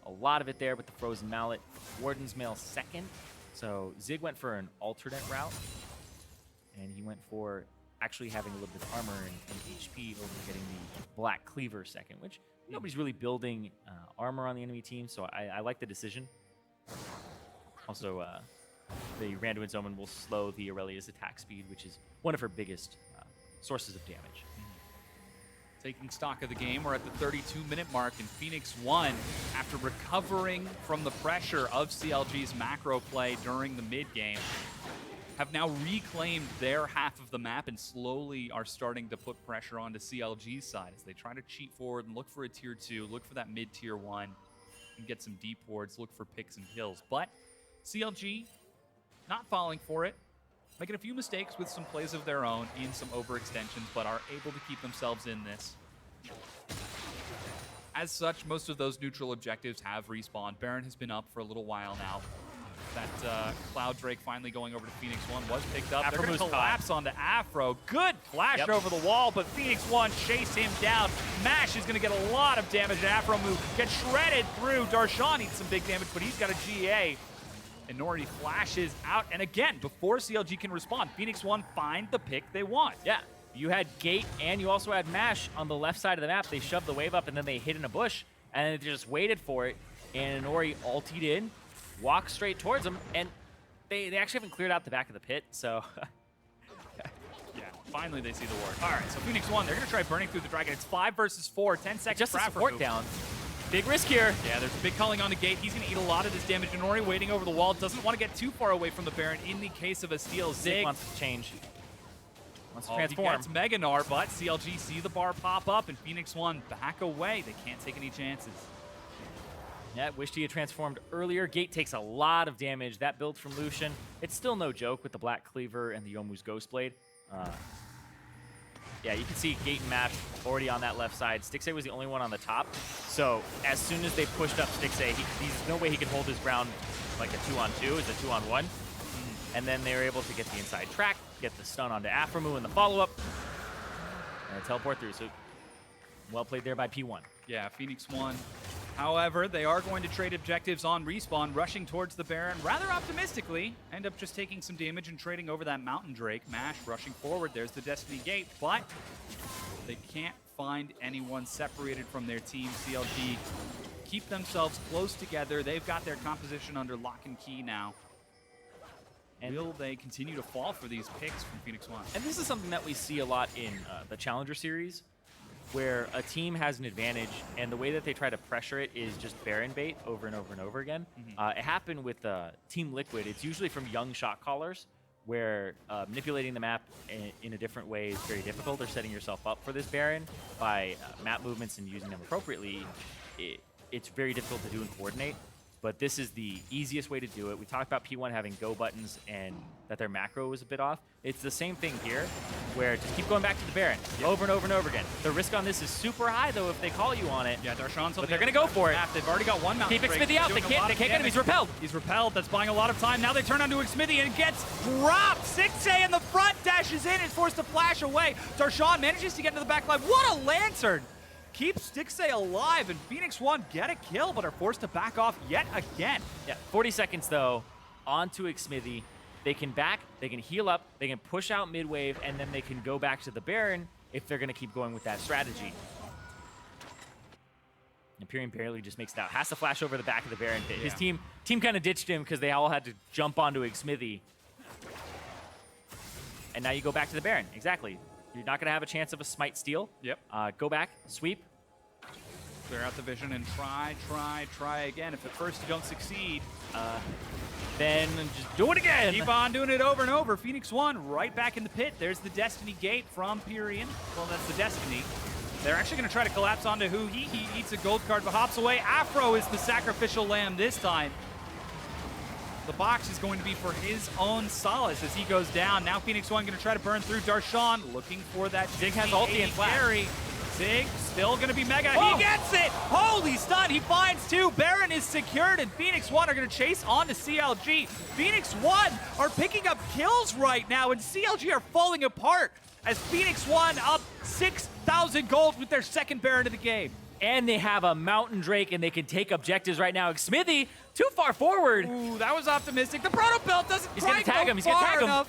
A lot of it there with the Frozen Mallet. Warden's Mail second. So Zig went for an alternate route, and he went for actually having a little bit of armor and HP over getting the Black Cleaver second, which nobody's really building armor on the enemy team, so I like the decision. Also, the Randuin's Omen will slow the Aurelia's attack speed, which is one of her biggest sources of damage. Taking stock of the game, we're at the 32-minute mark, and Phoenix1, after recovering from the pressure of CLG's macro play during the mid-game, have now reclaimed their half of the map and slowly are starting to put pressure onto CLG's side as they try to cheat forward and look for a tier 2, look for that mid-tier 1, and get some deep wards, look for picks and kills. But CLG not falling for it, making a few mistakes with some plays of their own in some overextensions, but are able to keep themselves in this. As such, most of those neutral objectives have respawned. Baron has been up for a little while now. That Cloud Drake finally going over to Phoenix1 was picked up. They're going to collapse onto Afro. Good flash over the wall, but Phoenix1 chase him down. Mash is going to get a lot of damage. And Afro move gets shredded through. Darshan eats some big damage, but he's got a GA. And Nori flashes out. And again, before CLG can respond, Phoenix1 find the pick they want. Yeah, you had Gate and you also had Mash on the left side of the map. They shoved the wave up and then they hid in a bush. And they just waited for it. And Nori ultied in. Walk straight towards them, and they actually haven't cleared out the back of the pit, so... Yeah, finally they see the ward. All right, so Phoenix1, they're going to try burning through the Dragon. It's 5 versus 4, 10 seconds just for the support down. Big risk here. Yeah, there's a big calling on the Gate. He's going to eat a lot of this damage. Nori waiting over the wall. Doesn't want to get too far away from the Baron in the case of a steal. Zig wants to change. Wants to transform. He gets Meganar, but CLG see the bar pop up, and Phoenix1 back away. They can't take any chances. Yeah, wished he had transformed earlier. Gate takes a lot of damage. That build from Lucian, it's still no joke with the Black Cleaver and the Yomu's Ghostblade. Yeah, you can see Gate and Mash already on that left side. Stixay was the only one on the top. So as soon as they pushed up Stixay, there's no way he could hold his ground like a 2-on-2. It's a 2-on-1. And then they were able to get the inside track, get the stun onto Aframu in the follow-up, and teleport through. So Well played there by P1. Yeah, Phoenix1. However, they are going to trade objectives on respawn, rushing towards the Baron rather optimistically. End up just taking some damage and trading over that Mountain Drake. Mash rushing forward. There's the Destiny Gate, but they can't find anyone separated from their team. CLG keep themselves close together. They've got their composition under lock and key now. And will they continue to fall for these picks from Phoenix1? And this is something that we see a lot in the Challenger Series, where a team has an advantage, and the way that they try to pressure it is just Baron bait over and over and over again. It happened with Team Liquid. It's usually from young shot callers, where manipulating the map in a different way is very difficult, or setting yourself up for this Baron by map movements and using them appropriately. It's very difficult to do and coordinate, but this is the easiest way to do it. We talked about P1 having go buttons and that their macro was a bit off. It's the same thing here, where just keep going back to the Baron over and over and over again. The risk on this is super high, though, if they call you on it. Yeah, Darshan's on but they're going to go for it. They've already got one Mountain Keep Drake. Xmithy out. They can't get him. He's repelled. He's repelled. That's buying a lot of time. Now they turn onto Xmithy and gets dropped. 6A in the front, dashes in, is forced to flash away. Darshan manages to get into the back line. What a lantern! Keeps Stixay alive, and Phoenix1 get a kill, but are forced to back off yet again. Yeah, 40 seconds, though, onto Xmithy. They can back, they can heal up, they can push out mid-wave, and then they can go back to the Baron if they're going to keep going with that strategy. Imperium barely just makes it out. Has to flash over the back of the Baron. His team kind of ditched him because they all had to jump onto Xmithy. And now you go back to the Baron. Exactly. You're not going to have a chance of a smite steal. Yep. Go back, sweep. Clear out the vision and try again. If at first you don't succeed, then just do it again. Keep on doing it over and over. Phoenix1 right back in the pit. There's the Destiny Gate from Pyrian. Well, that's the Destiny. They're actually going to try to collapse onto who he eats a gold card but hops away. Afro is the sacrificial lamb this time. The box is going to be for his own solace as he goes down. Now Phoenix1 going to try to burn through Darshan, looking for that Zig has ulti and flash. Zig still going to be mega. Whoa. He gets it! Holy stun! He finds two. Baron is secured, and Phoenix1 are going to chase on to CLG. Phoenix1 are picking up kills right now, and CLG are falling apart as Phoenix1 up 6,000 gold with their second Baron of the game. And they have a Mountain Drake, and they can take objectives right now. Xmithy, too far forward. Ooh, that was optimistic. The Proto Belt doesn't He's gonna tag him. He's gonna tag him.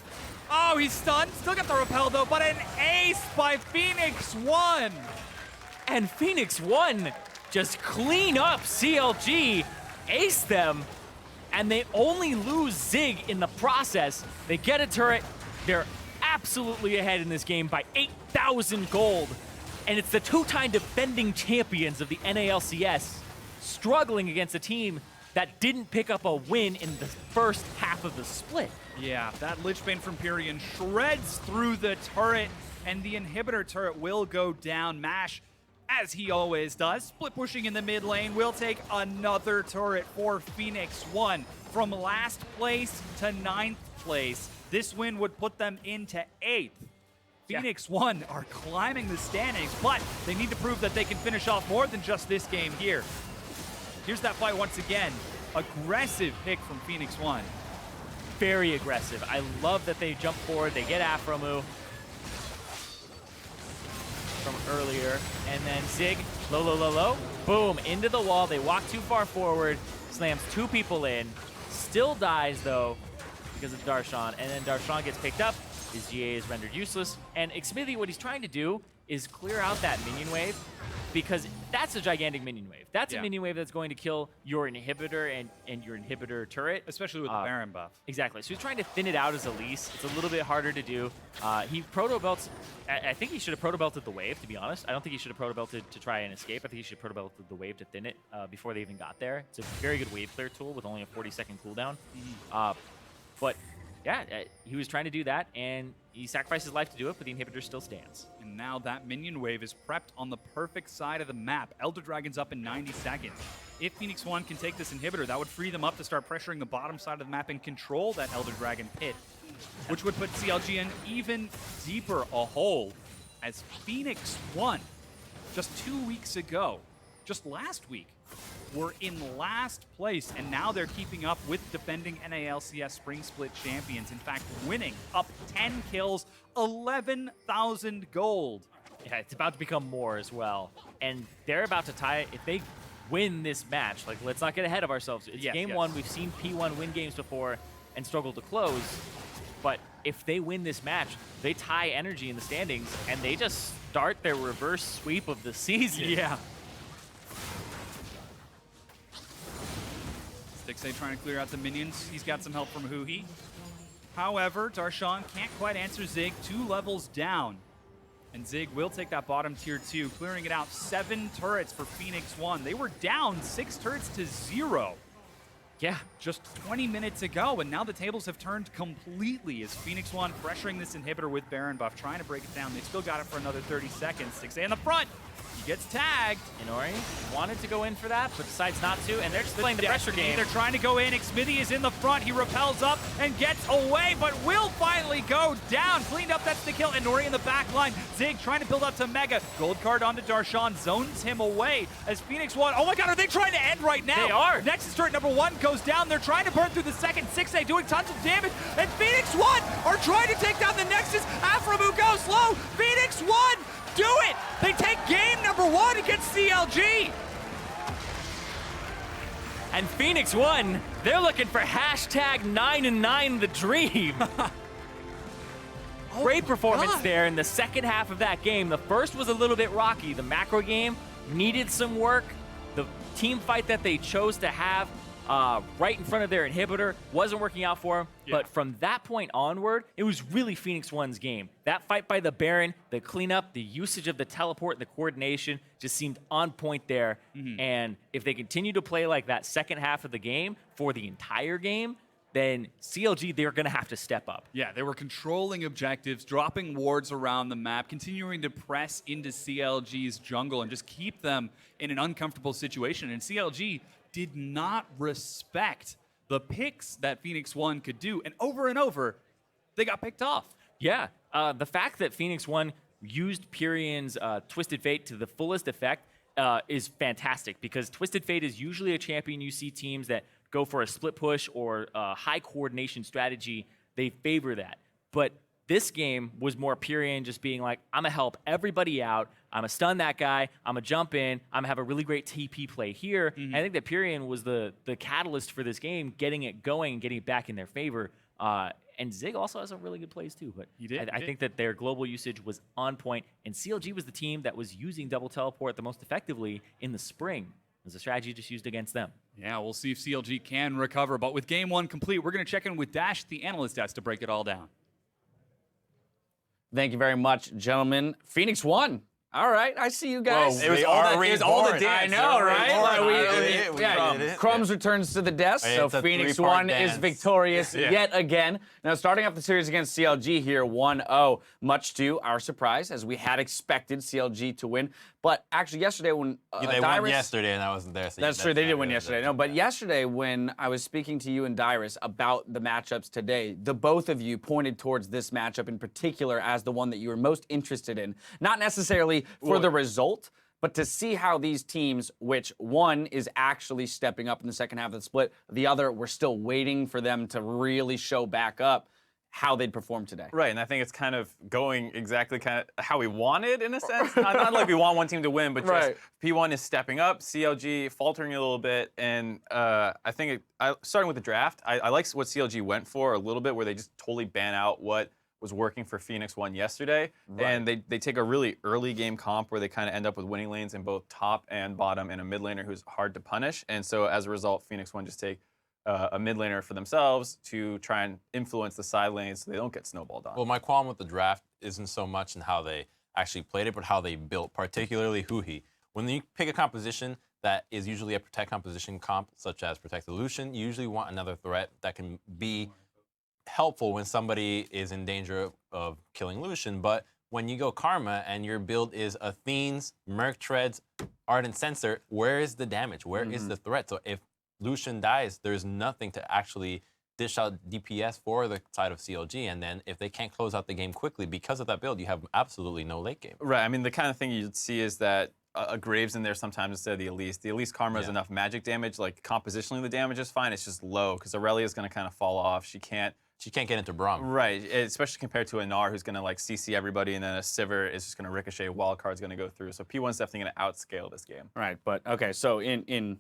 Oh, he's stunned. Still got the repel, though, but an ace by Phoenix1. And Phoenix1 just clean up CLG, ace them, and they only lose Zig in the process. They get a turret. They're absolutely ahead in this game by 8,000 gold. And it's the two-time defending champions of the NALCS struggling against a team that didn't pick up a win in the first half of the split. Yeah, that Lichbane from Pyrian shreds through the turret, and the inhibitor turret will go down. Mash, as he always does, split pushing in the mid lane, will take another turret for Phoenix1. From last place to 9th place, this win would put them into 8th. Phoenix1 are climbing the standings, but they need to prove that they can finish off more than just this game here. Here's that fight once again. Aggressive pick from Phoenix1. Very aggressive. I love that they jump forward. They get Afromu from earlier. And then Zig, low. Boom, into the wall. They walk too far forward. Slams two people in. Still dies, though, because of Darshan. And then Darshan gets picked up. His GA is rendered useless. And Xmithy, what he's trying to do is clear out that minion wave, because that's a gigantic minion wave. That's a minion wave that's going to kill your inhibitor and your inhibitor turret. Especially with the Baron buff. Exactly. So he's trying to thin it out as Elise. It's a little bit harder to do. He proto-belts. I think he should have proto-belted the wave, to be honest. I don't think he should have proto-belted to try and escape. I think he should have proto-belted the wave to thin it before they even got there. It's a very good wave clear tool with only a 40-second cooldown. But yeah, he was trying to do that, and he sacrificed his life to do it, but the inhibitor still stands. And now that minion wave is prepped on the perfect side of the map. Elder Dragon's up in 90 seconds. If Phoenix1 can take this inhibitor, that would free them up to start pressuring the bottom side of the map and control that Elder Dragon pit, which would put CLG in even deeper a hole, as Phoenix1, just 2 weeks ago, just last week, were in last place, and now they're keeping up with defending NALCS Spring Split champions. In fact, winning up 10 kills, 11,000 gold. Yeah, it's about to become more as well. And they're about to tie it. If they win this match, like, let's not get ahead of ourselves. It's game one. We've seen P1 win games before and struggle to close. But if they win this match, they tie energy in the standings, and they just start their reverse sweep of the season. Yeah. Stixay trying to clear out the minions. He's got some help from Huhi. However, Darshan can't quite answer Zig, 2 levels down. And Zig will take that bottom tier 2, clearing it out. 7 turrets for Phoenix1. They were down 6 turrets to 0. Yeah, just 20 minutes ago, and now the tables have turned completely as Phoenix1 pressuring this inhibitor with Baron buff, trying to break it down. They've still got it for another 30 seconds. Stixay in the front. He gets tagged. Inori wanted to go in for that, but decides not to, and they're just playing the pressure game. They're trying to go in. Xmithy is in the front. He repels up and gets away, but will finally go down. Cleaned up, that's the kill. Inori in the back line. Zig trying to build up to Mega. Gold card onto Darshan, zones him away as Phoenix1. Oh my god, are they trying to end right now? They are. Nexus turret number 1 goes down. They're trying to burn through the second. Stixay doing tons of damage, and Phoenix1 are trying to take down the Nexus. Aframu goes low. Phoenix1 do it! They take game number 1 against CLG! And Phoenix1, they're looking for hashtag 9-9 the dream. Great performance there in the second half of that game. The first was a little bit rocky. The macro game needed some work. The team fight that they chose to have right in front of their inhibitor wasn't working out for them. Yeah. But from that point onward, it was really Phoenix1's game. That fight by the Baron, the cleanup, the usage of the teleport, the coordination just seemed on point there. And if they continue to play like that second half of the game for the entire game, then CLG, they're going to have to step up. Yeah, they were controlling objectives, dropping wards around the map, continuing to press into CLG's jungle and just keep them in an uncomfortable situation. And CLG did not respect the picks that Phoenix1 could do. And over, they got picked off. Yeah, the fact that Phoenix1 used Pyrion's Twisted Fate to the fullest effect is fantastic, because Twisted Fate is usually a champion you see teams that go for a split push or a high coordination strategy. They favor that. But this game was more Pyrion just being like, I'm going to help everybody out. I'm going to stun that guy. I'm going to jump in. I'm going to have a really great TP play here. And I think that Pyrion was the catalyst for this game, getting it going and getting it back in their favor. And Zig also has some really good plays too. But I think that their global usage was on point. And CLG was the team that was using double teleport the most effectively in the spring. It was a strategy just used against them. Yeah, we'll see if CLG can recover. But with game 1 complete, we're going to check in with Dash, the analyst desk, to break it all down. Thank you very much, gentlemen. Phoenix1. All right, I see you guys. Whoa, it was all the dance. I know, right? Crumbs returns to the desk, so Phoenix1 is victorious yet again. Now, starting off the series against CLG here, 1-0, much to our surprise, as we had expected CLG to win. But actually, yesterday when they won yesterday, and I wasn't there. So that's true. They did win yesterday. No, but yesterday when I was speaking to you and Dyrus about the matchups today, the both of you pointed towards this matchup in particular as the one that you were most interested in. Not necessarily for the result, but to see how these teams, which one is actually stepping up in the second half of the split, the other, we're still waiting for them to really show back up, how they'd perform today. Right, and I think it's kind of going exactly kind of how we wanted, in a sense. not like we want one team to win, but just P1 is stepping up, CLG faltering a little bit, and I think, starting with the draft, I like what CLG went for a little bit, where they just totally ban out what was working for Phoenix1 yesterday, and they take a really early game comp where they kind of end up with winning lanes in both top and bottom, and a mid laner who's hard to punish, and so as a result, Phoenix1 just take a mid laner for themselves to try and influence the side lanes so they don't get snowballed on. Well, my qualm with the draft isn't so much in how they actually played it, but how they built, particularly Huhi. When you pick a composition that is usually a protect composition comp, such as Protect the Lucian, you usually want another threat that can be helpful when somebody is in danger of killing Lucian. But when you go Karma and your build is Athene's, Merc Treads, Ardent Sensor, where is the damage? Where is the threat? So if Lucian dies, there's nothing to actually dish out DPS for the side of CLG, and then if they can't close out the game quickly because of that build, you have absolutely no late game. Right, I mean, the kind of thing you'd see is that a Graves in there sometimes instead of the Elise. The Elise Karma has enough magic damage, like compositionally the damage is fine, it's just low, because Aurelia is going to kind of fall off. She can't she can't get into Braum. Right, especially compared to a Gnar who's going to like CC everybody, and then a Sivir is just going to ricochet, wild card's going to go through. So P1's definitely going to outscale this game. Right, but okay, so in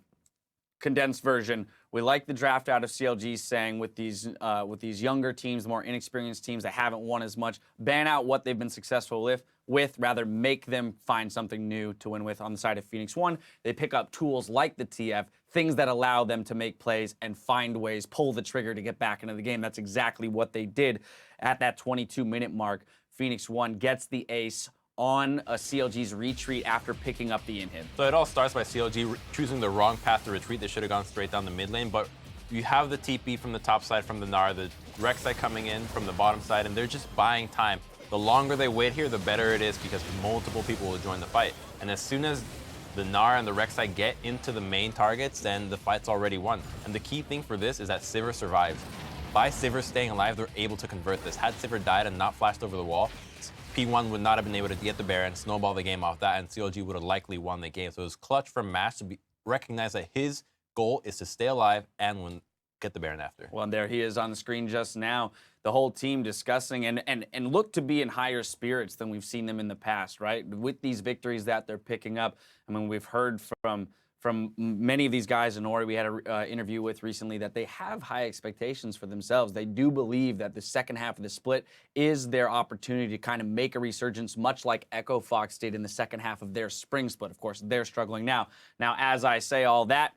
condensed version, we like the draft out of CLG saying with these younger teams, the more inexperienced teams that haven't won as much, ban out what they've been successful with, rather make them find something new to win with. On the side of Phoenix1, they pick up tools like the TF, things that allow them to make plays and find ways, pull the trigger to get back into the game. That's exactly what they did at that 22-minute mark. Phoenix1 gets the ace on a CLG's retreat after picking up the inhib. So it all starts by CLG choosing the wrong path to retreat. They should have gone straight down the mid lane, but you have the TP from the top side from the Gnar, the Rek'Sai coming in from the bottom side, and they're just buying time. The longer they wait here, the better it is because multiple people will join the fight. And as soon as the Gnar and the Rek'Sai get into the main targets, then the fight's already won. And the key thing for this is that Sivir survives. By Sivir staying alive, they're able to convert this. Had Sivir died and not flashed over the wall, P1 would not have been able to get the Baron, snowball the game off that, and CLG would have likely won the game. So it was clutch from Mash to recognize that his goal is to stay alive and get the Baron after. Well, and there he is on the screen just now. The whole team discussing and look to be in higher spirits than we've seen them in the past, right? With these victories that they're picking up. I mean, we've heard from many of these guys in Ori we had an interview with recently that they have high expectations for themselves. They do believe that the second half of the split is their opportunity to kind of make a resurgence, much like Echo Fox did in the second half of their spring split. Of course, they're struggling now. Now, as I say all that,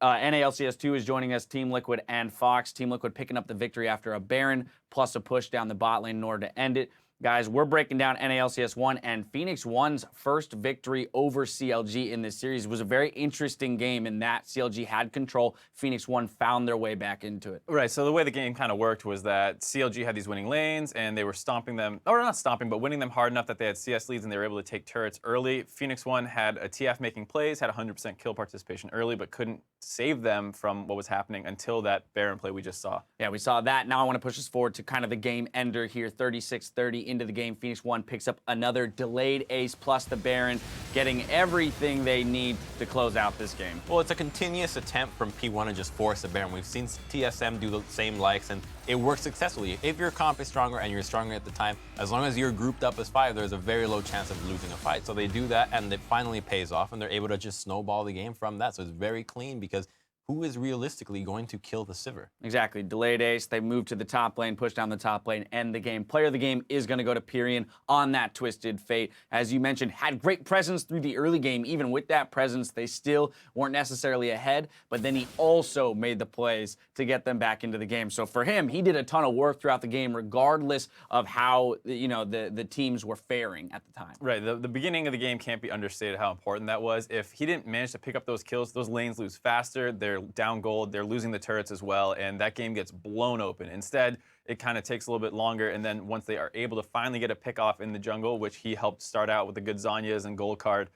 NA LCS 2 is joining us, Team Liquid and Fox. Team Liquid picking up the victory after a Baron plus a push down the bot lane in order to end it. Guys, we're breaking down NA LCS 1, and Phoenix1's first victory over CLG in this series was a very interesting game in that CLG had control. Phoenix1 found their way back into it. Right, so the way the game kind of worked was that CLG had these winning lanes, and they were stomping them, or not stomping, but winning them hard enough that they had CS leads and they were able to take turrets early. Phoenix1 had a TF making plays, had 100% kill participation early, but couldn't save them from what was happening until that Baron play we just saw. Yeah, we saw that. Now I want to push us forward to kind of the game ender here, 36-30 into the game. Phoenix1 picks up another delayed ace plus the Baron, getting everything they need to close out this game. Well, it's a continuous attempt from P1 to just force the Baron. We've seen TSM do the same likes, and it works successfully. If your comp is stronger and you're stronger at the time, as long as you're grouped up as 5, there's a very low chance of losing a fight. So they do that, and it finally pays off, and they're able to just snowball the game from that. So it's very clean because who is realistically going to kill the Sivir? Exactly. Delayed ace. They move to the top lane, push down the top lane, end the game. Player of the game is going to go to Pyrian on that Twisted Fate. As you mentioned, had great presence through the early game. Even with that presence, they still weren't necessarily ahead, but then he also made the plays to get them back into the game. So for him, he did a ton of work throughout the game, regardless of how, you know, the teams were faring at the time. Right, the beginning of the game can't be understated how important that was. If he didn't manage to pick up those kills, those lanes lose faster, they're down gold, they're losing the turrets as well, and that game gets blown open. Instead, it kind of takes a little bit longer, and then once they are able to finally get a pick off in the jungle, which he helped start out with the good Zanyas and gold card,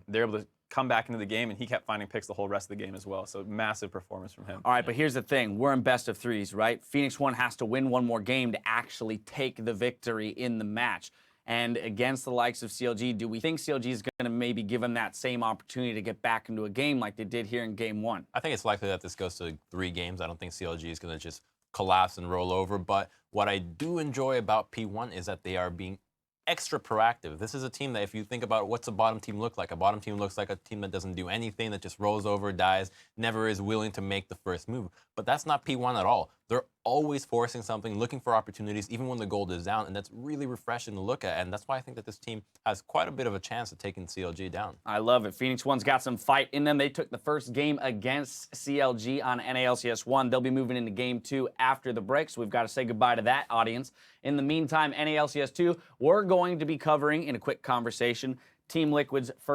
they're able to come back into the game, and he kept finding picks the whole rest of the game as well. So massive performance from him. All right, but here's the thing. We're in best of 3s, right? Phoenix1 has to win one more game to actually take the victory in the match. And against the likes of CLG, do we think CLG is going to maybe give them that same opportunity to get back into a game like they did here in Game 1? I think it's likely that this goes to 3 games. I don't think CLG is going to just collapse and roll over. But what I do enjoy about P1 is that they are being extra proactive. This is a team that if you think about what's a bottom team look like, a bottom team looks like a team that doesn't do anything, that just rolls over, dies, never is willing to make the first move. But that's not P1 at all. They're always forcing something, looking for opportunities, even when the gold is down, and that's really refreshing to look at, and that's why I think that this team has quite a bit of a chance of taking CLG down. I love it. Phoenix1's got some fight in them. They took the first game against CLG on NA LCS 1. They'll be moving into Game 2 after the break, so we've got to say goodbye to that audience. In the meantime, NA LCS 2, we're going to be covering, in a quick conversation, Team Liquid's first